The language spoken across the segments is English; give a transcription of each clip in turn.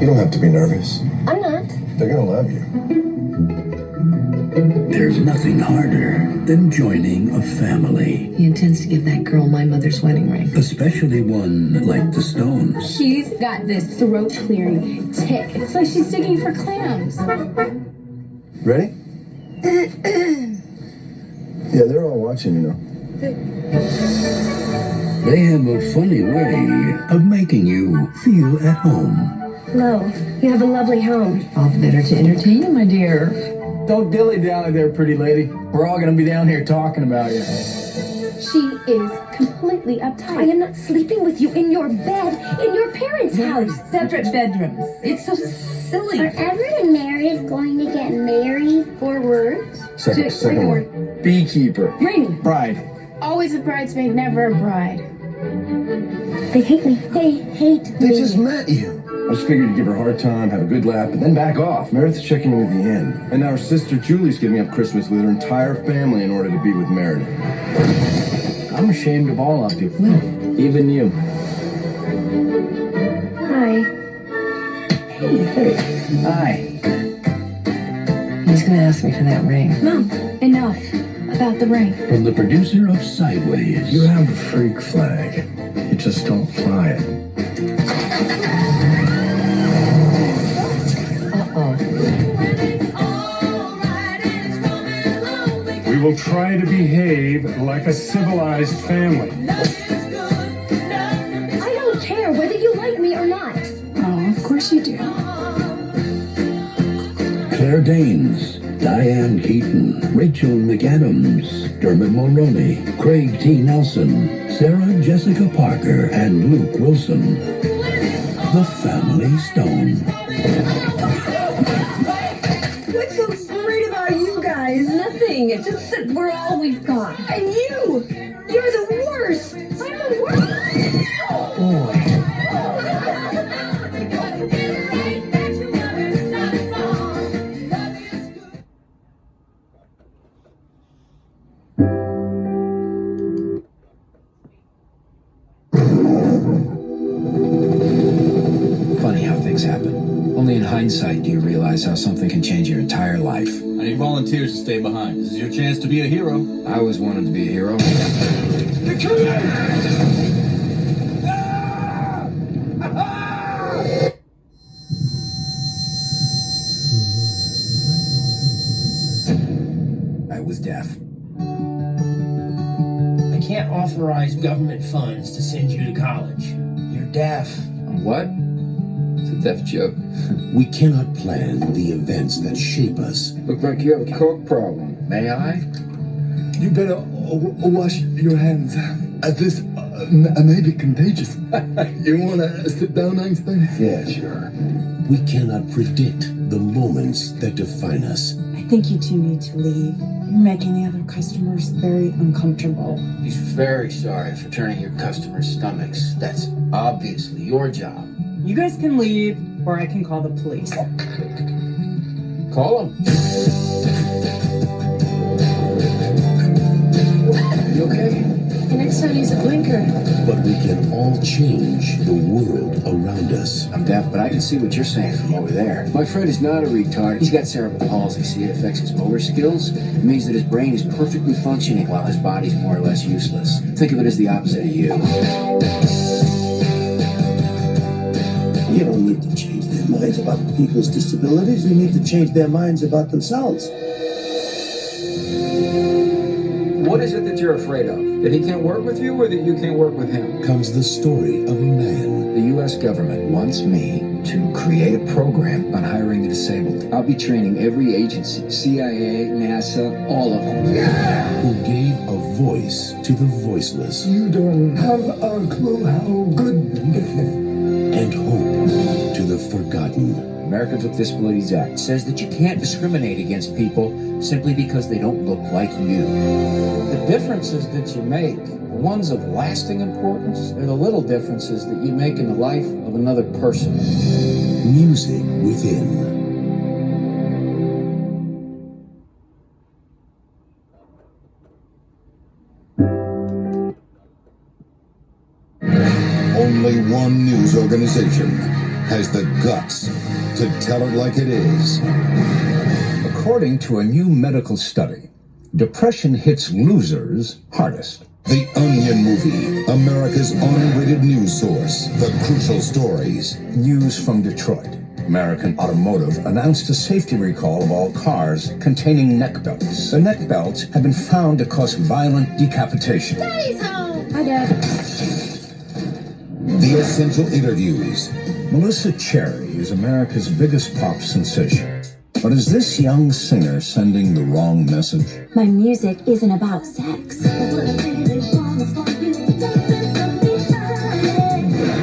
You don't have to be nervous. I'm not. They're gonna love you. There's nothing harder than joining a family. He intends to give that girl my mother's wedding ring. Especially one like the Stones. She's got this throat-clearing tick. It's like she's digging for clams. Ready? Yeah, they're all watching, you know. They have a funny way of making you feel at home. Hello. You have a lovely home. All the better to entertain you, my dear. Don't dilly dally there, pretty lady. We're all gonna be down here talking about you. She is completely uptight. I am not sleeping with you in your bed in your parents' house. Separate bedrooms. It's so silly. Are everyone married going to get married? 4 words. Second word. Beekeeper. Ring. Bride. Always a bridesmaid, never a bride. They hate me. They hate They me. just met you. I just figured you'd give her a hard time, have a good laugh, but then back off. Meredith's checking in at the end. And now her sister Julie's giving up Christmas with her entire family in order to be with Meredith. I'm ashamed of all of you. Even you. Hi. Hey. Hi. He's gonna ask me for that ring. Mom, enough about the ring. From the producer of Sideways. You have a freak flag. You just don't fly it. Uh-oh. We will try to behave like a civilized family. I don't care whether you like me or not. Oh, of course you do. Claire Danes, Diane Keaton, Rachel McAdams, Dermot Mulroney, Craig T. Nelson, Sarah Jessica Parker, and Luke Wilson. The Family Stone. What's so great about you guys? Nothing. It's just that we're all we've got. And you! You're the worst! I'm the worst! Boy. Funny how things happen. Only in hindsight do you realize how something can change your entire life. I need volunteers to stay behind. This is your chance to be a hero. I always wanted to be a hero. I was deaf. I can't authorize government funds to send you to college. You're deaf. What? It's a deaf joke. We cannot plan the events that shape us. Look like you have a coke problem. May I? You better wash your hands, as this may be contagious. You wanna sit down, Einstein? Yeah, sure. We cannot predict the moments that define us. I think you two need to leave. You're making the other customers very uncomfortable. He's very sorry for turning your customers' stomachs. That's obviously your job. You guys can leave, or I can call the police. Call him. You okay? The next time use a blinker. But we can all change the world around us. I'm deaf, but I can see what you're saying from over there. My friend is not a retard. He's got cerebral palsy. See, it affects his motor skills. It means that his brain is perfectly functioning while his body's more or less useless. Think of it as the opposite of you. You don't need to change their minds about people's disabilities. You need to change their minds about themselves. What is it that you're afraid of? That he can't work with you or that you can't work with him? Comes the story of a man. The U.S. government wants me to create a program on hiring the disabled. I'll be training every agency, CIA, NASA, all of them. Who gave a voice to the voiceless. You don't have a clue how good this is. And hope to the forgotten. Americans with Disabilities Act says that you can't discriminate against people simply because they don't look like you. The differences that you make, the ones of lasting importance, are the little differences that you make in the life of another person. Music within. Only one news organization has the guts to tell it like it is. According to a new medical study, depression hits losers hardest. The Onion Movie, America's unrated news source. The crucial stories. News from Detroit. American Automotive announced a safety recall of all cars containing neck belts. The neck belts have been found to cause violent decapitation. Daddy's home. Hi, Dad. The essential interviews. Melissa Cherry is America's biggest pop sensation. But is this young singer sending the wrong message? My music isn't about sex.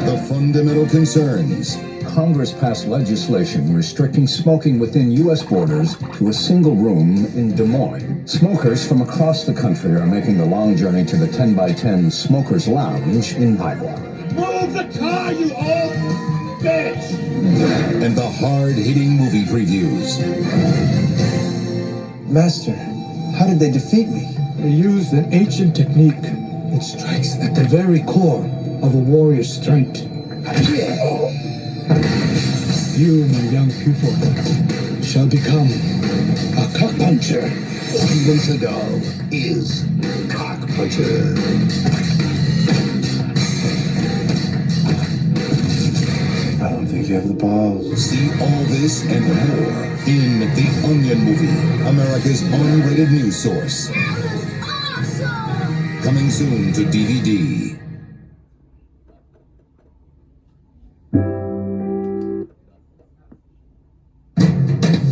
The fundamental concerns. Congress passed legislation restricting smoking within U.S. borders to a single room in Des Moines. Smokers from across the country are making the long journey to the 10x10 Smokers Lounge in Iowa. Move the car, you old bitch! And the hard-hitting movie previews. Master, how did they defeat me? They used an ancient technique. It strikes at the very core of a warrior's strength. You, my young pupil, shall become a cock puncher. Steven Seagal is Cock Puncher. I don't think you have the balls. See all this and more in The Onion Movie, America's unrated news source. Coming soon to DVD.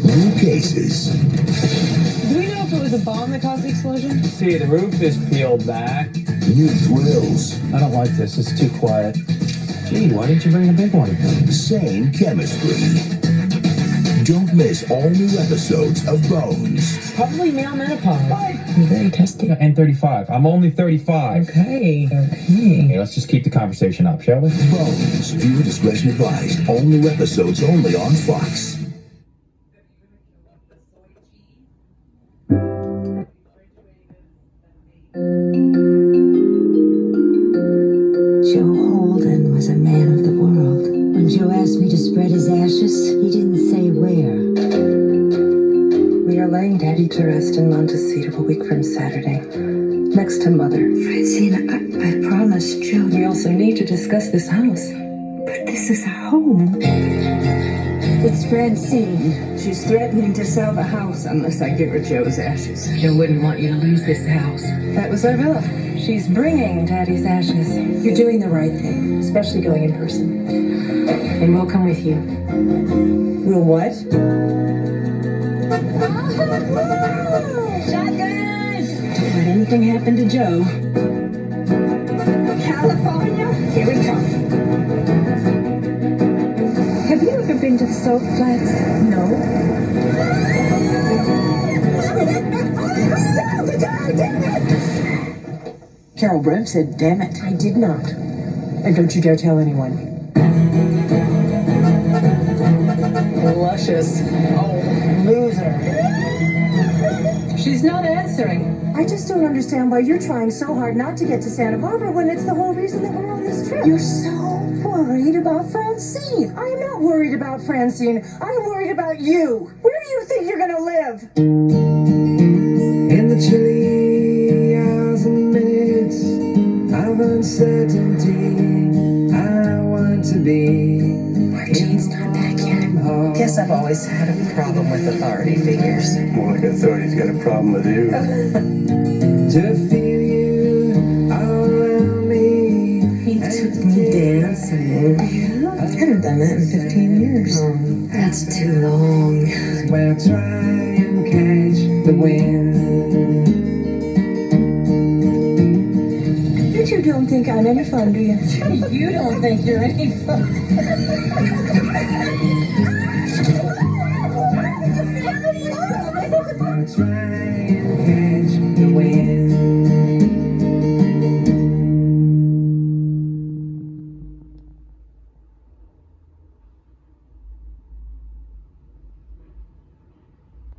New cases. Do we know if it was a bomb that caused the explosion? See, the roof is peeled back. New thrills. I don't like this. It's too quiet. Gee, why didn't you bring a big one? Same chemistry. Don't miss all new episodes of Bones. Probably male menopause. You're very testy. And 35. I'm only 35. Okay. Hey, let's just keep the conversation up, shall we? Bones. Viewer discretion advised. All new episodes only on Fox. Joe Holden was a man of the world. When Joe asked me to spread his ashes, he didn't say where. We are laying Daddy to rest in Montecito a week from Saturday. Next to Mother. Francine, I promised Joe. We also need to discuss this house. But this is our home. It's Francine. She's threatening to sell the house unless I give her Joe's ashes. Joe wouldn't want you to lose this house. That was our villa. She's bringing Daddy's ashes. You're doing the right thing, especially going in person. And we'll come with you. We'll what? Shotgun! Don't let anything happen to Joe. California, here we come. Have you ever been to the Salt Flats? No. Carol Brent said, damn it. I did not. And don't you dare tell anyone. Luscious. Oh, loser. She's not answering. I just don't understand why you're trying so hard not to get to Santa Barbara when it's the whole reason that we're on this trip. You're so worried about Francine. I am not worried about Francine. I'm worried about you. Where do you think you're gonna live? In the chilly hours and minutes of uncertainty, I want to be. Martine's not back yet. Guess I've always had a problem with authority figures. More like authority's got a problem with you. To feel you all around me. He took me dancing. I haven't done that in 15 years. That's too long. We'll try and catch the wind. You two don't think I'm any fun, do you? You don't think you're any fun. We'll try and catch